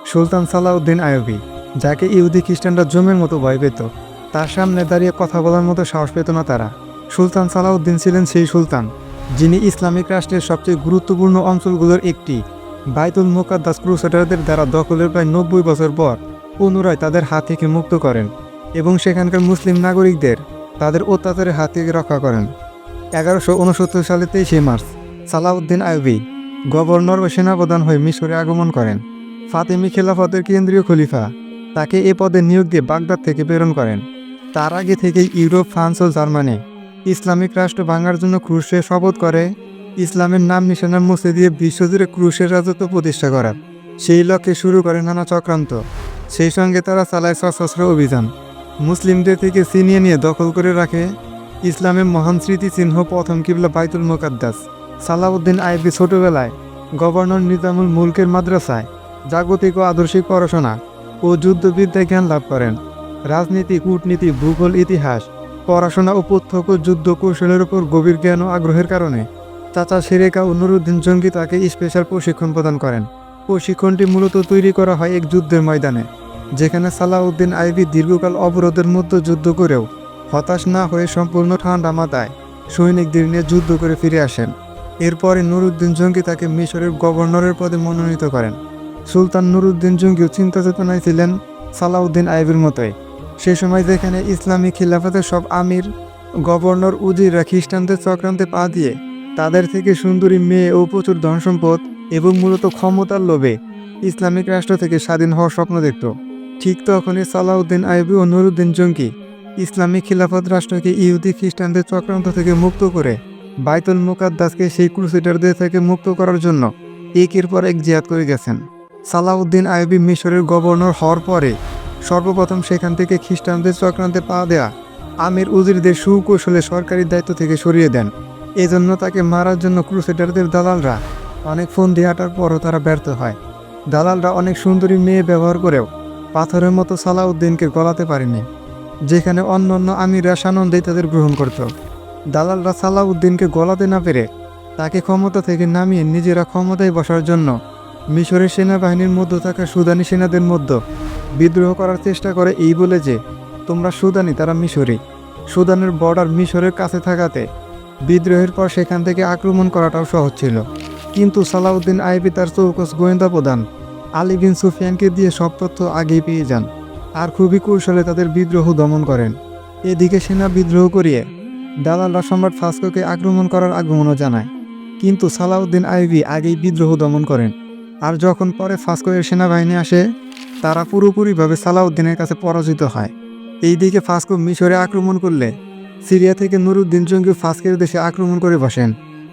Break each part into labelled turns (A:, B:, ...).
A: সুলতান সালাউদ্দিন আইয়ুবী, যাকে ইহুদি খ্রিস্টানরা জমের মতো ভয় পেত। তার সামনে দাঁড়িয়ে কথা বলার মতো সাহস পেত না তারা। সুলতান সালাউদ্দিন ছিলেন সেই সুলতান যিনি ইসলামিক রাষ্ট্রের সবচেয়ে গুরুত্বপূর্ণ অঞ্চলগুলোর একটি বাইতুল মুকাদ্দাস ক্রুসেডারদের দ্বারা দখলের প্রায় 90 বছর পর পুনরায় তাদের হাত থেকে মুক্ত করেন এবং সেখানকার মুসলিম নাগরিকদের তাদের অত্যাচারের হাত থেকে রক্ষা করেন। 1169 সালে 23 মার্চ সালাউদ্দিন আইয়ুবী গভর্নর ও সেনাপ্রধান হয়ে মিশরে আগমন করেন। ফাতেমি খেলাফতের কেন্দ্রীয় খলিফা তাকে এ পদে নিয়োগ দিয়ে বাগদাদ থেকে প্রেরণ করেন। তার আগে থেকেই ইউরোপ, ফ্রান্স ও জার্মানি ইসলামিক রাষ্ট্র ভাঙার জন্য ক্রুশে শপথ করে ইসলামের নাম নিশানা মুছে দিয়ে বিশ্বজুড়ে ক্রুশের রাজত্ব প্রতিষ্ঠা করার সেই লক্ষ্যে শুরু করে নানা চক্রান্ত। সেই সঙ্গে তারা চালায় সশস্ত্র অভিযান, মুসলিমদের থেকে ছিনিয়ে নিয়ে দখল করে রাখে ইসলামের মহান স্মৃতিচিহ্ন প্রথম কিবলা বাইতুল মুকাদ্দাস। সালাউদ্দিন আইয়ুবী ছোটবেলায় গভর্নর নিজামুল মুলকের মাদ্রাসায় জাগতিক ও আদর্শিক পড়াশোনা ও যুদ্ধবিদ্যায় জ্ঞান লাভ করেন। রাজনীতি, কূটনীতি, ভূগোল, ইতিহাস, পড়াশোনা ও প্রত্যক্ষ যুদ্ধ কৌশলের উপর গভীর জ্ঞান ও আগ্রহের কারণে চাচা শেরেকা ও নুরুদ্দিন জঙ্গি তাকে স্পেশাল প্রশিক্ষণ প্রদান করেন। প্রশিক্ষণটি মূলত তৈরি করা হয় এক যুদ্ধের ময়দানে, যেখানে সালাউদ্দিন আইয়ুবী দীর্ঘকাল অবরোধের মধ্যে যুদ্ধ করেও হতাশ না হয়ে সম্পূর্ণ ঠান্ডা মাথায় সৈনিকদের নিয়ে যুদ্ধ করে ফিরে আসেন। এরপরে নুরুদ্দিন জঙ্গি তাকে মিশরের গভর্নরের পদে মনোনীত করেন। সুলতান নুরুদ্দিন জঙ্গিও চিন্তা চেতনায় ছিলেন সালাউদ্দিন আইয়ুবীর মতোই। সে সময় যেখানে ইসলামী খিলাফতের সব আমির, গভর্নর, উজিররা খ্রিস্টানদের চক্রান্তে পা দিয়ে তাদের থেকে সুন্দরী মেয়ে ও প্রচুর ধনসম্পদ এবং মূলত ক্ষমতার লোভে ইসলামিক রাষ্ট্র থেকে স্বাধীন হওয়ার স্বপ্ন দেখত, ঠিক তখনই সালাউদ্দিন আইয়ুবী ও নুরুদ্দিন জঙ্গি ইসলামিক খিলাফত রাষ্ট্রকে ইহুদি খ্রিস্টানদের চক্রান্ত থেকে মুক্ত করে বাইতুল মুকাদ্দাসকে সেই ক্রুসেডারদের থেকে মুক্ত করার জন্য একের পর এক জিহাদ করে গেছেন। সালাউদ্দিন আইয়ুবী মিশরের গভর্নর হওয়ার পরে সর্বপ্রথম সেখান থেকে খ্রিস্টানদের চক্রান্তে পা দেয়া আমির উজিরদের সুকৌশলে সরকারি দায়িত্ব থেকে সরিয়ে দেন। এজন্য তাকে মারার জন্য ক্রুসেডারদের দালালরা অনেক ফোন দিয়ে হাঁটার পরও তারা ব্যর্থ হয়। দালালরা অনেক সুন্দরী মেয়ে ব্যবহার করেও পাথরের মতো সালাউদ্দিনকে গলাতে পারেনি, যেখানে অন্য অন্য আমিররা সানন্দেই তাদের গ্রহণ করত। দালালরা সালাউদ্দিনকে গলাতে না পেরে তাকে ক্ষমতা থেকে নামিয়ে নিজেরা ক্ষমতায় বসার জন্য মিশরের সেনাবাহিনীর মধ্যে থাকা সুদানি সেনাদের মধ্যে বিদ্রোহ করার চেষ্টা করে, এই বলে যে তোমরা সুদানি, তারা মিশরি। সুদানের বর্ডার মিশরের কাছে থাকাতে বিদ্রোহের পর সেখান থেকে আক্রমণ করাটাও সহজ ছিল। কিন্তু সালাউদ্দিন আইয়ুবী তার চৌকস গোয়েন্দা প্রধান আলী বিন সুফিয়ানকে দিয়ে সব তথ্য আগেই পেয়ে যান আর খুবই কৌশলে তাদের বিদ্রোহ দমন করেন। এদিকে সেনা বিদ্রোহ করিয়ে দালালরা সম্রাট ফাস্কোকে আক্রমণ করার আগমনও জানায়, কিন্তু সালাউদ্দিন আইয়ুবী আগেই বিদ্রোহ দমন করেন। আর যখন পরে ফাস্কোয়ের সেনাবাহিনী আসে, তারা পুরোপুরিভাবে সালাউদ্দিনের কাছে পরাজিত হয়। এইদিকে ফাস্কো মিশরে আক্রমণ করলে সিরিয়া থেকে নুরুদ্দিন জঙ্গি ফাস্কের দেশে আক্রমণ করে বসেন।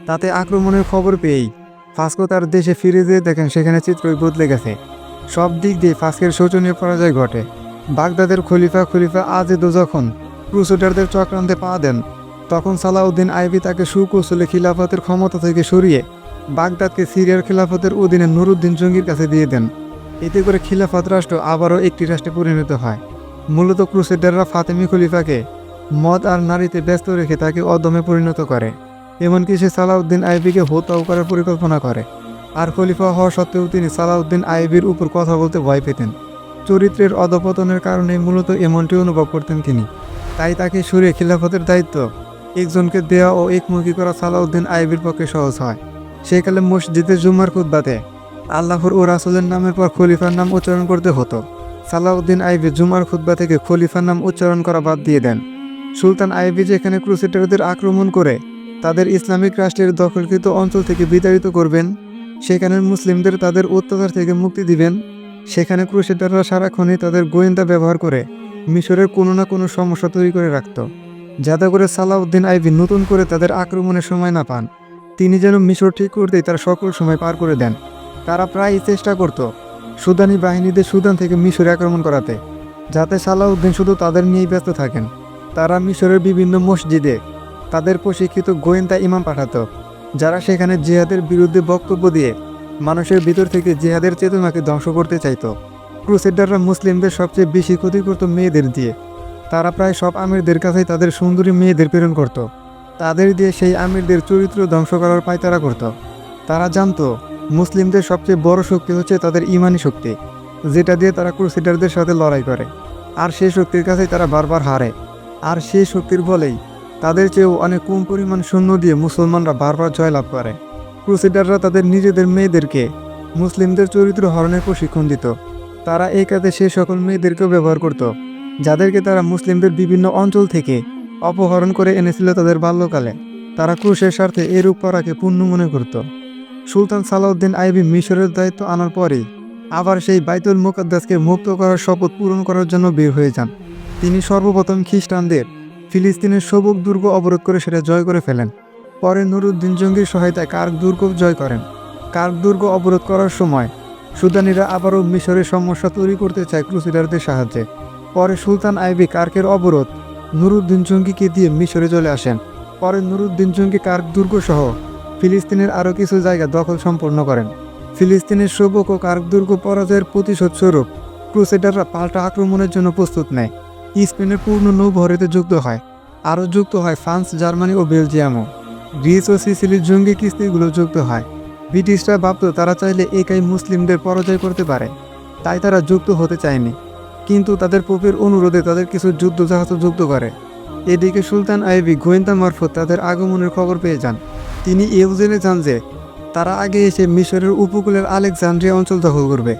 A: তাতে আক্রমণের খবর পেয়েই ফাস্কো তার দেশে ফিরে যেয়ে দেখেন সেখানে চিত্রই বদলে গেছে। সব দিক দিয়ে ফাস্কের শোচনীয় পরাজয় ঘটে। বাগদাদের খলিফা আজিদও যখন ক্রুসেডারদের চক্রান্তে পা দেন, তখন সালাউদ্দিন আইয়ুবী তাকে সুকৌশলে খিলাফতের ক্ষমতা থেকে সরিয়ে বাগদাদকে সিরিয়ার খিলাফতের অধীনে নুরুদ্দিন জঙ্গির কাছে দিয়ে দেন। এতে করে খিলাফত রাষ্ট্র আবারও একটি রাষ্ট্রে পরিণত হয়। মূলত ক্রুসেডাররা ফাতেমি খলিফাকে মদ আর নারীতে ব্যস্ত রেখে তাকে অদমে পরিণত করে, এমনকি সে সালাউদ্দিন আইয়ুবীকে হত্যাও করার পরিকল্পনা করে। আর খলিফা হওয়া সত্ত্বেও তিনি সালাউদ্দিন আইয়ুবীর উপর কথা বলতে ভয় পেতেন। চরিত্রের অধপতনের কারণে মূলত এমনটি অনুভব করতেন তিনি। তাই তাকে সরিয়ে খিলাফতের দায়িত্ব একজনকে দেওয়া ও একমুখী করা সালাউদ্দিন আইয়ুবীর পক্ষে সহজ হয়। সেকালে মসজিদে জুম্মার খুতবাতে আল্লাহর ও রাসূলের নামের পর খলিফার নাম উচ্চারণ করতে হতো। সালাউদ্দিন আইয়ুবী জুমার খুতবা থেকে খলিফার নাম উচ্চারণ করা বাদ দিয়ে দেন। সুলতান আইয়ুবী যেখানে ক্রুসেডারদের আক্রমণ করে তাদের ইসলামিক রাষ্ট্রের দখলকৃত অঞ্চল থেকে বিতাড়িত করবেন, সেখানে মুসলিমদের তাদের অত্যাচার থেকে মুক্তি দিবেন, সেখানে ক্রুসেডাররা সারাক্ষণই তাদের গোয়েন্দা ব্যবহার করে মিশরের কোনো না কোনো সমস্যা তৈরি করে রাখত, যাতে করে সালাউদ্দিন আইয়ুবী নতুন করে তাদের আক্রমণের সময় না পান। তিনি যেন মিশর ঠিক করতেই তার সকল সময় পার করে দেন। তারা প্রায়ই চেষ্টা করত সুদানি বাহিনীদের সুদান থেকে মিশরে আক্রমণ করাতে, যাতে সালাউদ্দিন শুধু তাদের নিয়েই ব্যস্ত থাকেন। তারা মিশরের বিভিন্ন মসজিদে তাদের প্রশিক্ষিত গোয়েন্দা ইমাম পাঠাতো, যারা সেখানে জিহাদের বিরুদ্ধে বক্তব্য দিয়ে মানুষের ভিতর থেকে জিহাদের চেতনাকে ধ্বংস করতে চাইত। ক্রুসেডাররা মুসলিমদের সবচেয়ে বেশি ক্ষতি করত মেয়েদের দিয়ে। তারা প্রায় সব আমিরদের কাছেই তাদের সুন্দরী মেয়েদের প্রেরণ করত। তাদের দিয়ে সেই আমিরদের চরিত্র ধ্বংস করার পায়তারা করত। তারা জানতো মুসলিমদের সবচেয়ে বড় শক্তি হচ্ছে তাদের ইমানি শক্তি। যেটা দিয়ে তারা ক্রুসেডারদের সাথে লড়াই করে, আর সেই শক্তির কাছেই তারা বারবার হারে। আর সেই শক্তির বলেই তাদের চেয়েও অনেক কম পরিমাণ সৈন্য দিয়ে মুসলমানরা বারবার জয়লাভ করে। ক্রুসেডাররা তাদের নিজেদের মেয়েদেরকে মুসলিমদের চরিত্র হরণের প্রশিক্ষণ দিত। তারা এই কাজে সেই সকল মেয়েদেরকেও ব্যবহার করত যাদেরকে তারা মুসলিমদের বিভিন্ন অঞ্চল থেকে অপহরণ করে এনেছিল তাদের বাল্যকালে। তারা ক্রুশের স্বার্থে এই রূপ করাকে পুণ্য মনে করত। সুলতান সালাউদ্দিন আইবি মিশরের দায়িত্ব আনার পরেই আবার সেই বাইতুল মুকাদ্দাসকে মুক্ত করার শপথ পূরণ করার জন্য বের হয়ে যান। তিনি সর্বপ্রথম খ্রিস্টানদের ফিলিস্তিনের সবুক দুর্গ অবরোধ করে সেটা জয় করে ফেলেন। পরে নুরুদ্দিন জঙ্গির সহায়তায় কার্ক দুর্গ জয় করেন। কার্ক দুর্গ অবরোধ করার সময় সুদানিরা আবারও মিশরের সমস্যা তৈরি করতে চায় ক্রুসেডারদের সাহায্যে। পরে সুলতান আইবি কার্কের অবরোধ নুরুদ্দিন জঙ্গিকে দিয়ে মিশরে চলে আসেন। পরে নুরুদ্দিন জঙ্গি কার্ক দুর্গ সহ ফিলিস্তিনের আরও কিছু জায়গা দখল সম্পন্ন করেন। ফিলিস্তিনের সবুক ও কার্ক দুর্গ পরাজয়ের প্রতিশোধ স্বরূপ ক্রুসেডাররা পাল্টা আক্রমণের জন্য প্রস্তুত নেয়। স্পেনের পূর্ণ নৌবহরেতে যুক্ত হয়। আরও যুক্ত হয় ফ্রান্স, জার্মানি ও বেলজিয়ামও। গ্রিস ও সিসিলির জঙ্গি কিস্তিগুলো যুক্ত হয়। ব্রিটিশরা ভাবত তারা চাইলে একাই মুসলিমদের পরাজয় করতে পারে, তাই তারা যুক্ত হতে চায়নি। কিন্তু তাদের পোপের অনুরোধে তাদের কিছু যুদ্ধজাহাজও যুক্ত করে। এদিকে সুলতান আইবি গোয়েন্দা মারফত তাদের আগমনের খবর পেয়ে যান। তিনি এও জেনে যান যে তারা আগে এসে মিশরের উপকূলের আলেকজান্দ্রিয়া অঞ্চল দখল করবে।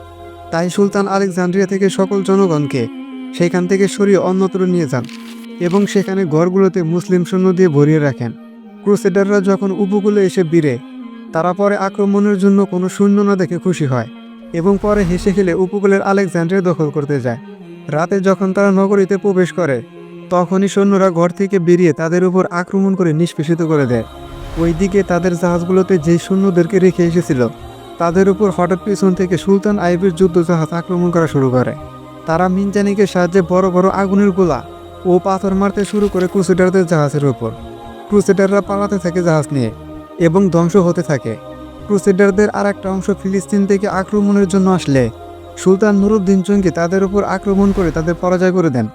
A: তাই সুলতান আলেকজান্দ্রিয়া থেকে সকল জনগণকে সেখান থেকে সরিয়ে অন্যত্র নিয়ে যান এবং সেখানে ঘরগুলোতে মুসলিম সৈন্য দিয়ে ভরিয়ে রাখেন। ক্রুসেডাররা যখন উপকূলে এসে ভিড়ে, তারা পরে আক্রমণের জন্য কোনো সৈন্য না দেখে খুশি হয় এবং পরে হেসে খেলে উপকূলের আলেকজান্দ্রিয়া দখল করতে যায়। রাতে যখন তারা নগরীতে প্রবেশ করে, তখনই সৈন্যরা ঘর থেকে বেরিয়ে তাদের উপর আক্রমণ করে নিষ্পেষিত করে দেয়। ওইদিকে তাদের জাহাজগুলোতে যেই সৈন্যদেরকে রেখে এসেছিল, তাদের উপর হঠাৎ পিছন থেকে সুলতান আইবির যুদ্ধজাহাজ আক্রমণ করা শুরু করে। তারা মিনজানিকের সাহায্যে বড় বড় আগুনের গোলা ও পাথর মারতে শুরু করে ক্রুসেডারদের জাহাজের উপর। ক্রুসেডাররা পালাতে থাকে জাহাজ নিয়ে এবং ধ্বংস হতে থাকে। ক্রুসেডারদের আর একটা অংশ ফিলিস্তিন থেকে আক্রমণের জন্য আসলে সুলতান নুরুদ্দিন জঙ্গি তাদের উপর আক্রমণ করে তাদের পরাজয় করে দেন।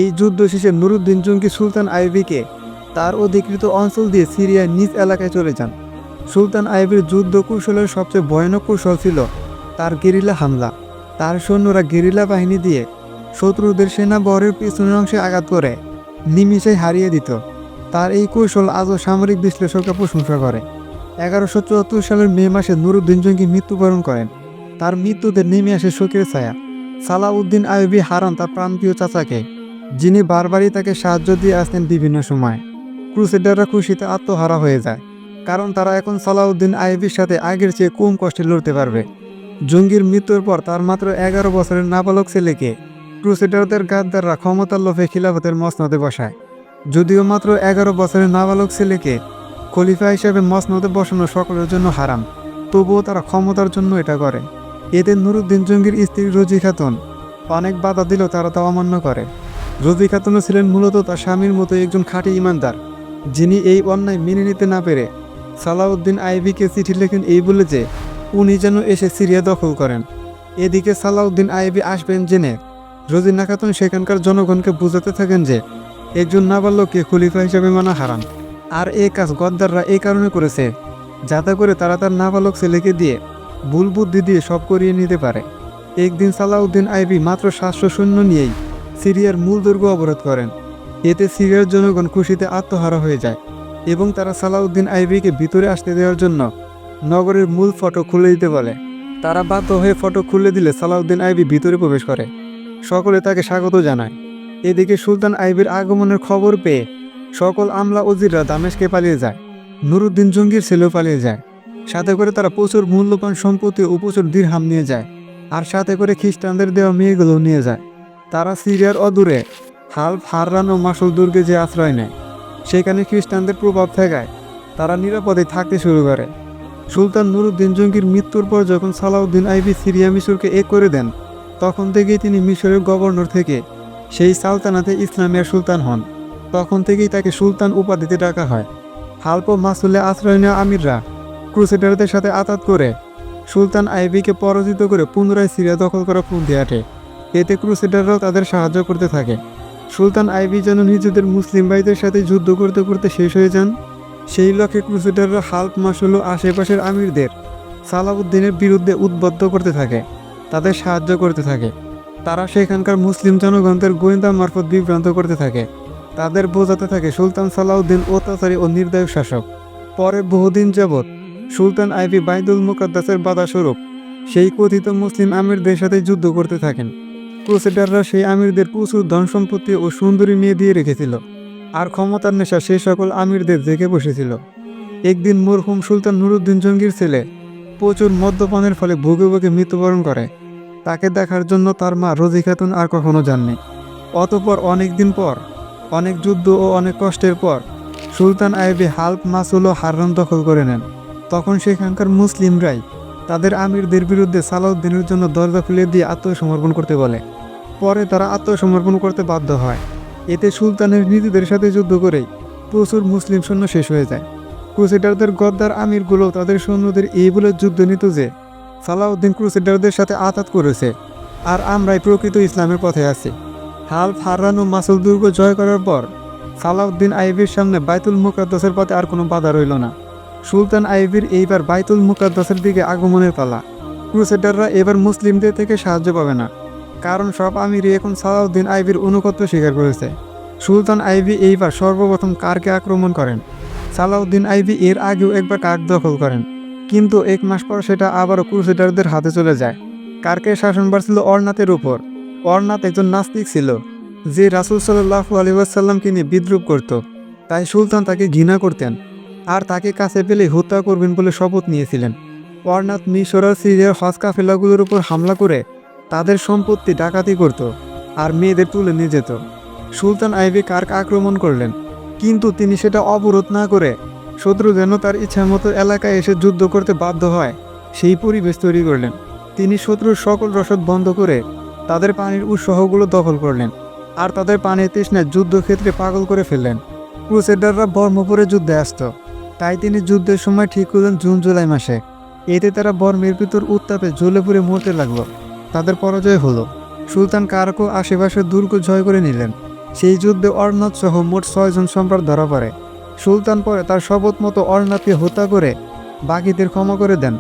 A: এই যুদ্ধ শেষে নুরুদ্দিন জঙ্গি সুলতান আইবিকে তার অধিকৃত অঞ্চল দিয়ে সিরিয়ার নিজ এলাকায় চলে যান। সুলতান আইবির যুদ্ধ কৌশলের সবচেয়ে ভয়ানক কৌশল ছিল তার গেরিলা হামলা। তার সৈন্যরা গেরিলা বাহিনী দিয়ে শত্রুদের সেনাবহরের পিছনের অংশে আঘাত করে নিমিষেই হারিয়ে দিত। তার এই কৌশল আজও সামরিক বিশ্লেষকরা প্রশংসা করে। 1174 সালের মে মাসে নুরুদ্দিন জঙ্গি মৃত্যুবরণ করেন। তার মৃত্যুতে নেমে আসে শোকের ছায়া। সালাউদ্দিন আইবি হারান তার প্রাণপ্রিয় চাচাকে, যিনি বারবারই তাকে সাহায্য দিয়ে আসতেন বিভিন্ন সময়। ক্রুসেডাররা খুশিতে আত্মহারা হয়ে যায়, কারণ তারা এখন সালাউদ্দিন আইবির সাথে আগের চেয়ে কম কষ্টে লড়তে পারবে। জঙ্গির মৃত্যুর পর তার মাত্র 11 বছরের নাবালক ছেলেকে ক্রুসেডারদের গাদ্দাররা ক্ষমতার লোভে খিলাফতের মসনদে বসায়। যদিও মাত্র 11 বছরের নাবালক ছেলেকে খলিফা হিসেবে মসনদে বসানো সকলের জন্য হারাম, তবুও তারা ক্ষমতার জন্য এটা করে। এতে নুরুদ্দিন জঙ্গির স্ত্রী রোজি খাতুন অনেক বাধা দিলেও তারা তা অমান্য করে। রোজি খাতুনও ছিলেন মূলত তার স্বামীর মতো একজন খাঁটি ইমানদার, যিনি এই অন্যায় মেনে নিতে না পেরে সালাউদ্দিন আইবিকে চিঠি লেখেন এই বলে যে উনি যেন এসে সিরিয়া দখল করেন। এদিকে সালাউদ্দিন আইবি আসবেন জেনে রোজিনা খাতুন সেখানকার জনগণকে বুঝাতে থাকেন যে একজন নাবালককে খলিফা হিসেবে মানা হারাম, আর এই কাজ গদ্দাররা এই কারণে করেছে যাতে করে তারা তার নাবালক ছেলেকে দিয়ে ভুল বুদ্ধি দিয়ে সব করিয়ে নিতে পারে। একদিন সালাউদ্দিন আইবি মাত্র 700 সৈন্য নিয়েই সিরিয়ার মূল দুর্গ অবরোধ করেন। এতে সিরিয়ার জনগণ খুশিতে আত্মহারা হয়ে যায় এবং তারা সালাউদ্দিন আইবিকে ভিতরে আসতে দেওয়ার জন্য নগরের মূল ফটক খুলে দিতে বলে। তারা বাধ্য হয়ে ফটক খুলে দিলে সালাউদ্দিন আইবি ভিতরে প্রবেশ করে। সকলে তাকে স্বাগত জানায়। এদিকে সুলতান আইবির আগমনের খবর পেয়ে সকল আমলা ওজিররা দামেস্কে পালিয়ে যায়। নুরুদ্দিন জঙ্গির ছেলেও পালিয়ে যায়। সাথে করে তারা প্রচুর মূল্যবান সম্পত্তি ও প্রচুর দিরহাম নিয়ে যায়, আর সাথে করে খ্রিস্টানদের দেওয়া মেয়েগুলো নিয়ে যায়। তারা সিরিয়ার অদূরে হালফ হাররান ও মাসুল দুর্গে যে আশ্রয় নেয়, সেখানে খ্রিস্টানদের প্রভাব থাকায় তারা নিরাপদে থাকতে শুরু করে। সুলতান নুরুদ্দিন জঙ্গির মৃত্যুর পর যখন সালাউদ্দিন আইবি সিরিয়া মিশরকে এক করে দেন, তখন থেকেই তিনি মিশরের গভর্নর থেকে সেই সালতানাতে ইসলামিয়ার সুলতান হন। তখন থেকেই তাকে সুলতান উপাধিতে ডাকা হয়। হালপ ও মাসুলে আশ্রয় নেওয়া আমিররা ক্রুসেডারদের সাথে আতাত করে সুলতান আইবিকে পরাজিত করে পুনরায় সিরিয়া দখল করা পন্থী আটে। এতে ক্রুসেডাররাও তাদের সাহায্য করতে থাকে। সুলতান আইবি যেন নিজেদের মুসলিম ভাইদের সাথে যুদ্ধ করতে করতে শেষ হয়ে যান, সেই লক্ষ্যে ক্রুসেডাররা হালপ, মাসুল ও আশেপাশের আমিরদের সালাউদ্দিনের বিরুদ্ধে উদ্বুদ্ধ করতে থাকে। তাদের সাহায্য করতে থাকে। তারা সেখানকার মুসলিম জনগণদের গোয়েন্দা মারফত বিভ্রান্ত করতে থাকে। তাদের বোঝাতে থাকে সুলতান সালাউদ্দিন অত্যাচারী ও নির্দয় শাসক। পরে বহুদিন যাবৎ সুলতান আইভি বাইতুল মুকাদ্দাসের বাধাস্বরূপ সেই কথিত মুসলিম আমিরদের সাথে যুদ্ধ করতে থাকেন। ক্রুসেডাররা সেই আমিরদের প্রচুর ধন সম্পত্তি ও সুন্দরী মেয়ে দিয়ে রেখেছিল, আর ক্ষমতার নেশা সেই সকল আমিরদের জেগে বসেছিল। একদিন মরহুম সুলতান নুরুদ্দিন জঙ্গির ছেলে প্রচুর মদ্যপানের ফলে ভুগে ভুগে মৃত্যুবরণ করে। তাকে দেখার জন্য তার মা রোজি খাতুন আর কখনো যাননি। অতঃপর অনেক দিন পর, অনেক যুদ্ধ ও অনেক কষ্টের পর সুলতান আইভি হাল্প, মাসুল ও হাররান দখল করে নেন। তখন সেখানকার মুসলিমরাই তাদের আমিরদের বিরুদ্ধে সালাউদ্দিনের জন্য দরজা খুলে দিয়ে আত্মসমর্পণ করতে বলে। পরে তারা আত্মসমর্পণ করতে বাধ্য হয়। এতে সুলতানের নিজেদের সাথে যুদ্ধ করেই প্রচুর মুসলিম সৈন্য শেষ হয়ে যায়। ক্রুসেডারদের গদ্দার আমিরগুলো তাদের সৈন্যদের এই বলে যুদ্ধ নিত যে সালাউদ্দিন ক্রুসেডারদের সাথে আঘাত করেছে, আর আমরাই প্রকৃত ইসলামের পথে আছি। হাল্প, হাররান ও মাসুল দুর্গ জয় করার পর সালাউদ্দিন আইভির সামনে বাইতুল মুকাদ্দাসের পথে আর কোনো বাধা রইল না। সুলতান আইভির এইবার বাইতুল মুকাদ্দাসের দিকে আগমনের পালা। ক্রুসেডাররা এবার মুসলিমদের থেকে সাহায্য পাবে না, কারণ সব আমিরই এখন সালাউদ্দিন আইভির অনুগত্য স্বীকার করেছে। সুলতান আইভি এইবার সর্বপ্রথম কারকে আক্রমণ করেন। সালাউদ্দিন আইভি এর আগেও একবার কার দখল করেন, কিন্তু 1 মাস পর সেটা আবারও ক্রুসেডারদের হাতে চলে যায়। কারকের শাসনভার ছিল অরনাথের উপর। অরনাথ একজন নাস্তিক ছিল, যে রাসূল সাল্লাল্লাহু আলাইহি ওয়াসাল্লামকে নিয়ে বিদ্রূপ করত। তাই সুলতান তাকে ঘৃণা করতেন, আর তাকে কাছে পেলে হত্যা করবেন বলে শপথ নিয়েছিলেন। অরনাথ মিশর আর সিরিয়ার হজ কাফেলাগুলোর উপর হামলা করে তাদের সম্পত্তি ডাকাতি করত আর মেয়েদের তুলে নিয়ে যেত। সুলতান আইভি কার্ক আক্রমণ করলেন, কিন্তু তিনি সেটা অবরোধ না করে শত্রু যেন তার ইচ্ছামতো এলাকায় এসে যুদ্ধ করতে বাধ্য হয় সেই পরিবেশ তৈরি করলেন। তিনি শত্রুর সকল রসদ বন্ধ করে তাদের পানির উৎসগুলো দখল করলেন, আর তাদের পানির তৃষ্ণায় যুদ্ধক্ষেত্রে পাগল করে ফেললেন। ক্রুসেডাররা বর্মপুরে যুদ্ধে আসত, তাই তিনি যুদ্ধের সময় ঠিক করলেন জুন-জুলাই মাসে। এতে তারা বর্মের ভিতর উত্তাপে জ্বলে পুড়ে মরতে লাগলো। তাদের পরাজয় হলো। সুলতান কারকো আশেপাশের দুর্গ জয় করে নিলেন। সেই যুদ্ধে অরনাথ সহ মোট 6 জন সম্রাট ধরা পড়ে। সুলতান পরে তার শপথ মতো অরনাথকে হত্যা করে বাকিদের ক্ষমা করে দেন।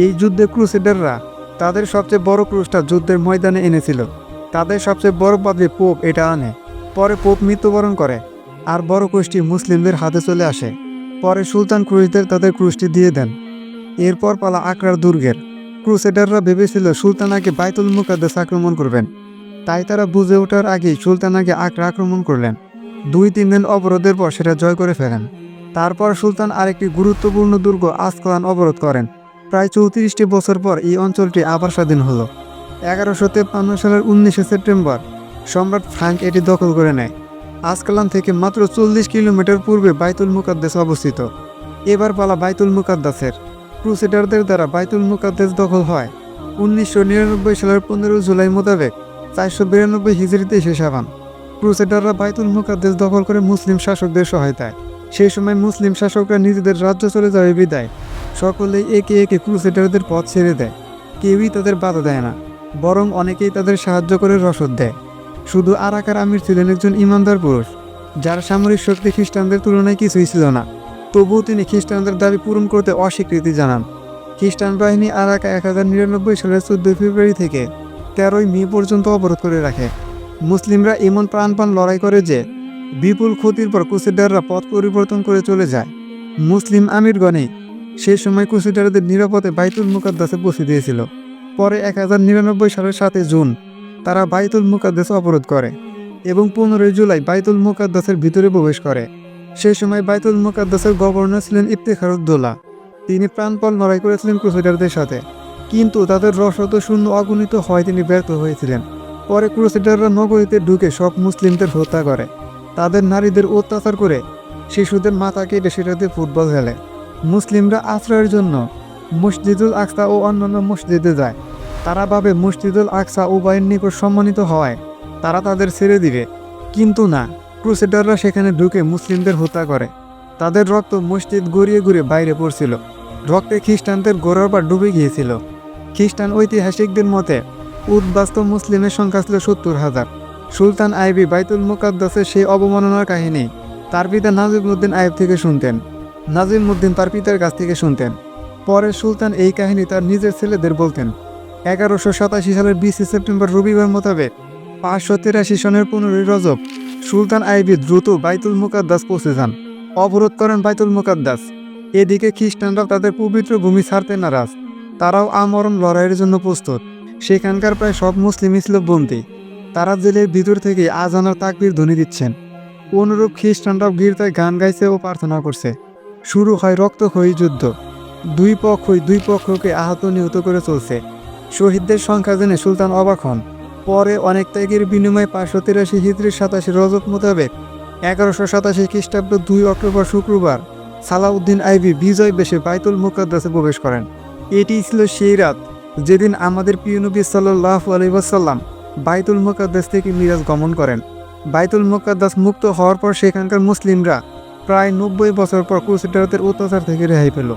A: এই যুদ্ধে ক্রুসেডাররা তাদের সবচেয়ে বড় ক্রুশটা যুদ্ধের ময়দানে এনেছিল। তাদের সবচেয়ে বড় পাদ্রী পোপ এটা আনে। পরে পোপ মৃত্যুবরণ করে, আর বড় ক্রুশটি মুসলিমদের হাতে চলে আসে। পরে সুলতান ক্রুশদের তাদের ক্রুশটি দিয়ে দেন। এরপর পালা আকরার দুর্গের। ক্রুসেডাররা ভেবেছিল সুলতান আগে বাইতুল মুকাদ্দাস আক্রমণ করবেন, তাই তারা বুঝে ওঠার আগেই সুলতান আগে আকরা আক্রমণ করলেন। 2-3 দিন অবরোধের পর সেটা জয় করে ফেলেন। তারপর সুলতান আরেকটি গুরুত্বপূর্ণ দুর্গ আসকালান অবরোধ করেন। প্রায় 34টি বছর পর এই অঞ্চলটি আবার স্বাধীন হলো। 1153 সালের 19 সেপ্টেম্বর সম্রাট ফ্রাঙ্ক এটি দখল করে নেয়। আসকালান থেকে মাত্র 40 কিলোমিটার পূর্বে বাইতুল মুকাদ্দাস অবস্থিত। এবার পালা বাইতুল মুকাদ্দাসের। ক্রুসেডারদের দ্বারা বাইতুল মুকাদ্দাস দখল হয় 1999 সালের 15 জুলাই মোতাবেক 492 হিজরিতে শেষ হন। ক্রুসেডাররা বাইতুল মুকাদ্দাস দখল করে মুসলিম শাসকদের সহায়তায়। সেই সময় মুসলিম শাসকরা নিজেদের রাজ্য চলে যাবে বিদায় সকলেই একে একে ক্রুসেডারদের পথ ছেড়ে দেয়। কেউই তাদের বাধা দেয় না, বরং অনেকেই তাদের সাহায্য করে রসদ দেয়। শুধু আরাকার আমির ছিলেন একজন ইমানদার পুরুষ, যার সামরিক শক্তি খ্রিস্টানদের তুলনায় কিছুই ছিল না। তবুও তিনি খ্রিস্টানদের দাবি পূরণ করতে অস্বীকৃতি জানান। খ্রিস্টান বাহিনী আরাকা 1099 সালের 14 ফেব্রুয়ারি থেকে 13 মে পর্যন্ত অবরোধ করে রাখে। মুসলিমরা এমন প্রাণপণ লড়াই করে যে বিপুল ক্ষতির পর ক্রুসেডাররা পথ পরিবর্তন করে চলে যায়। মুসলিম আমিরগণই সেই সময় ক্রুসেডারদের নিরাপদে বাইতুল মুকাদ্দাসে পৌঁছে দিয়েছিল। পরে 1099 সালের 7 জুন তারা বাইতুল মুকাদ্দাস অবরোধ করে এবং 15 জুলাই বাইতুল মুকাদ্দাসের ভিতরে প্রবেশ করে। সেই সময় বাইতুল মুকাদ্দাসের গভর্নর ছিলেন ইফতেখারউদ্দৌলা। তিনি প্রাণপণ লড়াই করেছিলেন ক্রুসেডারদের সাথে, কিন্তু তাদের রসদ শূন্য অগণিত হয় তিনি ব্যর্থ হয়েছিলেন। পরে ক্রুসেডাররা নগরীতে ঢুকে সব মুসলিমদের হত্যা করে, তাদের নারীদের অত্যাচার করে, শিশুদের মাথা কেটে সেটাতে ফুটবল খেলে। মুসলিমরা আশ্রয়ের জন্য মসজিদুল আকসা ও অন্যান্য মসজিদে যায়। তারা ভাবে মসজিদুল আকসা উভয়ের নিকট সম্মানিত হওয়ায় তারা তাদের ছেড়ে দিবে, কিন্তু না, ক্রুসেডাররা সেখানে ঢুকে মুসলিমদের হত্যা করে। তাদের রক্ত মসজিদ গড়িয়ে ঘুরে বাইরে পড়ছিল। রক্তে খ্রিস্টানদের গোড়ার পা ডুবে গিয়েছিল। খ্রিস্টান ঐতিহাসিকদের মতে উদ্বাস্ত মুসলিমের সংখ্যা ছিল 70,000। সুলতান আইভি বাইতুল মুকাদ্দাসের সেই অবমাননার কাহিনী তার পিতা নাজিমউদ্দিন আইব থেকে শুনতেন। নাজিমউদ্দিন তার পিতার কাছ থেকে শুনতেন। পরে সুলতান এই কাহিনী তার নিজের ছেলেদের বলতেন। 1187 সালের 20 সেপ্টেম্বর রবিবার মোতাবেক 583 সনের 15 রজব সুলতান আইবি দ্রুত বাইতুল মুকাদ্দাস পৌঁছে যান, অবরোধ করেন বাইতুল মুকাদ্দাস। এদিকে খ্রিস্টানরাও তাদের পবিত্র ভূমি ছাড়তে নারাজ, তারাও আমরণ লড়াইয়ের জন্য প্রস্তুত। সেখানকার প্রায় সব মুসলিম ছিল বন্দী, তারা জেলের ভিতর থেকে আজানার তাকবীর ধ্বনি দিচ্ছেন। অনুরূপ খ্রিস্টানরাও গির্জায় গান গাইছে ও প্রার্থনা করছে। শুরু হয় রক্তক্ষয়ী যুদ্ধ, দুই পক্ষকে আহত নিহত করে চলছে। শহীদদের সংখ্যা জেনে সুলতান অবাক হন। পরে অনেক ত্যাগের বিনিময়ে 583 হিজরি 27 রজব মোতাবেক 1187 খ্রিস্টাব্দ 2 অক্টোবর শুক্রবার সালাউদ্দিন আইবি বিজয় বেশে বাইতুল মুকাদ্দাসে প্রবেশ করেন। এটি ছিল সেই রাত যেদিন আমাদের প্রিয় নবী সাল্লাল্লাহু আলাইহি ওয়াসাল্লাম বাইতুল মুকাদ্দাস থেকে মিরাজ গমন করেন। বাইতুল মুকাদ্দাস মুক্ত হওয়ার পর সেখানকার মুসলিমরা প্রায় 90 বছর পর ক্রুসেডারদের অত্যাচার থেকে রেহাই পেল।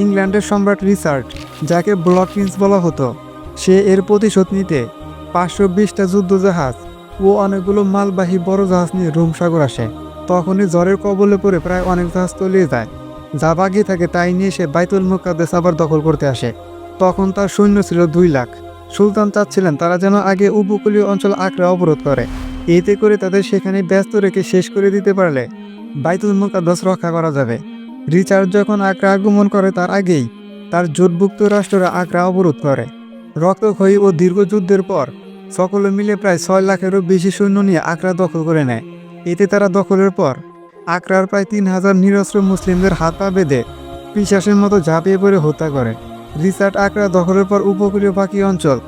A: ইংল্যান্ডের সম্রাট রিচার্ড, যাকে ব্লড প্রিন্স বলা হতো, সে এর প্রতিশোধ নিতে 520টা যুদ্ধজাহাজ ও অনেকগুলো মালবাহী বড় জাহাজ নিয়ে রোম সাগর আসে। তখনই ঝড়ের কবলে পড়ে প্রায় অনেক জাহাজ তলিয়ে যায়। যা বাকি থাকে তাই নিয়ে সে বাইতুল মুকাদ্দাস আবার দখল করতে আসে। তখন তার সৈন্য ছিল 2 লাখ। সুলতান চাচ্ছিলেন তারা যেন আগে উপকূলীয় অঞ্চল আঁকড়ে অবরোধ করে, এতে করে তাদের সেখানে ব্যস্ত রেখে শেষ করে দিতে পারলে বাইতুল মুকাদ্দাস রক্ষা করা যাবে। রিচার্ড যখন আগ্রা আগমন করে তার আগেই তার জোটভুক্ত রাষ্ট্ররা আগ্রা অবরোধ করে। রক্তক্ষয়ী ও দীর্ঘ যুদ্ধের পর সকলে মিলে প্রায় 6 লাখেরও বেশি সৈন্য নিয়ে আগ্রা দখল করে নেয়। এতে তারা দখলের পর আগ্রার প্রায় 3000 নিরস্ত্র মুসলিমদের হাত পা বেঁধে পিশাচের মতো ঝাঁপিয়ে পড়ে হত্যা করে। রিচার্ড আগ্রা দখলের পর উপকূলীয় বাকি অঞ্চল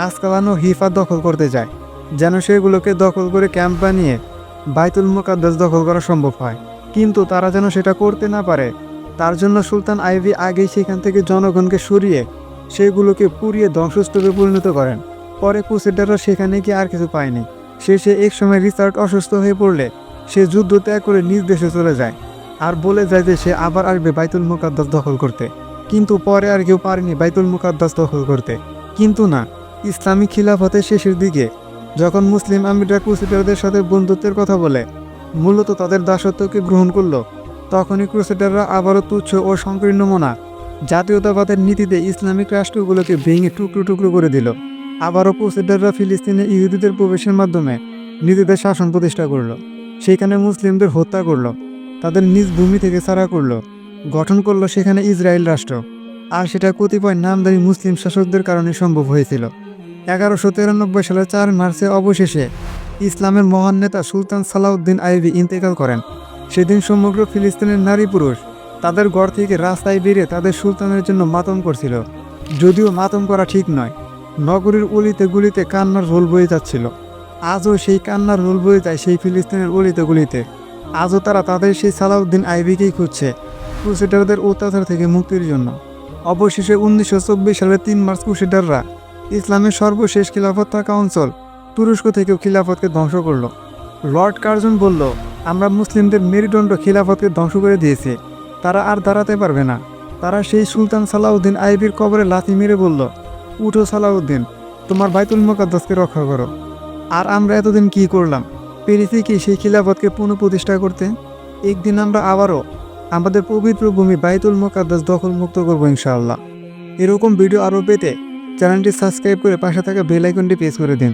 A: আসকালান ও হিফা দখল করতে যায়, যেন সেগুলোকে দখল করে ক্যাম্প বানিয়ে বাইতুল মুকাদ্দাস দখল করা সম্ভব হয়। কিন্তু তারা যেন সেটা করতে না পারে, তার জন্য সুলতান আইভি আগেই সেখান থেকে জনগণকে সরিয়ে সেগুলোকে পুড়িয়ে ধ্বংসস্তূপে পরিণত করেন। পরে ক্রুসেডাররা সেখানে গিয়ে আর কিছু পায়নি। শেষে এক সময় রিচার্ড অসুস্থ হয়ে পড়লে সে যুদ্ধ ত্যাগ করে নিজ দেশে চলে যায় আর বলে যায় যে সে আবার আসবে বাইতুল মুকাদ্দাস দখল করতে। কিন্তু পরে আর কেউ পারেনি বাইতুল মুকাদ্দাস দখল করতে। কিন্তু না, ইসলামী খিলাফতের শেষের দিকে যখন মুসলিম আমিররা ক্রুসেডারদের সাথে বন্ধুত্বের কথা বলে মূলত তাদের দাসত্বকে গ্রহণ করল, তখনই ক্রুসেডাররা আবারও তুচ্ছ ও সংকীর্ণ মনা জাতীয়তাবাদের নীতিতে ইসলামিক রাষ্ট্রগুলোকে ভেঙে টুকরো টুকরো করে দিল। আবারও ক্রুসেডাররা ফিলিস্তিনে ইহুদিদের প্রবেশের মাধ্যমে নিজেদের শাসন প্রতিষ্ঠা করল, সেখানে মুসলিমদের হত্যা করল, তাদের নিজ ভূমি থেকে ছাড়া করল, গঠন করল সেখানে ইসরায়েল রাষ্ট্র। আর সেটা কতিপয় নামধারী মুসলিম শাসকদের কারণে সম্ভব হয়েছিল। 1193 সালের 4 মার্চে অবশেষে ইসলামের মহান নেতা সুলতান সালাউদ্দিন আইবি ইন্তেকাল করেন। সেদিন সমগ্র ফিলিস্তিনের নারী পুরুষ তাদের ঘর থেকে রাস্তায় বেরিয়ে তাদের সুলতানের জন্য মাতম করছিল। যদিও মাতম করা ঠিক নয়, নগরীর অলিতে গুলিতে কান্নার রোল বয়ে যাচ্ছিল। আজও সেই কান্নার রোল বয়ে যায় সেই ফিলিস্তিনের অলিতে গুলিতে। আজও তারা তাদের সেই সালাউদ্দিন আইবিকেই খুঁজছে ক্রুসেডারদের অত্যাচার থেকে মুক্তির জন্য। অবশেষে 1924 সালের 3 মার্চ ক্রুসেডাররা ইসলামের সর্বশেষ খিলাফত থাকা অঞ্চল তুরস্ক থেকেও খিলাফতকে ধ্বংস করল। লর্ড কার্জন বলল, আমরা মুসলিমদের মেরুদণ্ড খিলাফতকে ধ্বংস করে দিয়েছি, তারা আর দাঁড়াতে পারবে না। তারা সেই সুলতান সালাউদ্দিন আইবির কবরে লাথি মেরে বলল, উঠো সালাউদ্দিন, তোমার বাইতুল মুকাদ্দাসকে রক্ষা করো। আর আমরা এতদিন কি করলাম? পেরেছি কি সেই খিলাফতকে পুনঃপ্রতিষ্ঠা করতে? একদিন আমরা আবারও আমাদের পবিত্র ভূমি বাইতুল মুকাদ্দাস দখল মুক্ত করবো ইনশাআল্লাহ। এরকম ভিডিও আরও পেতে চ্যানেলটি সাবস্ক্রাইব করে পাশে থাকা বেল আইকনটি প্রেস করে দিন।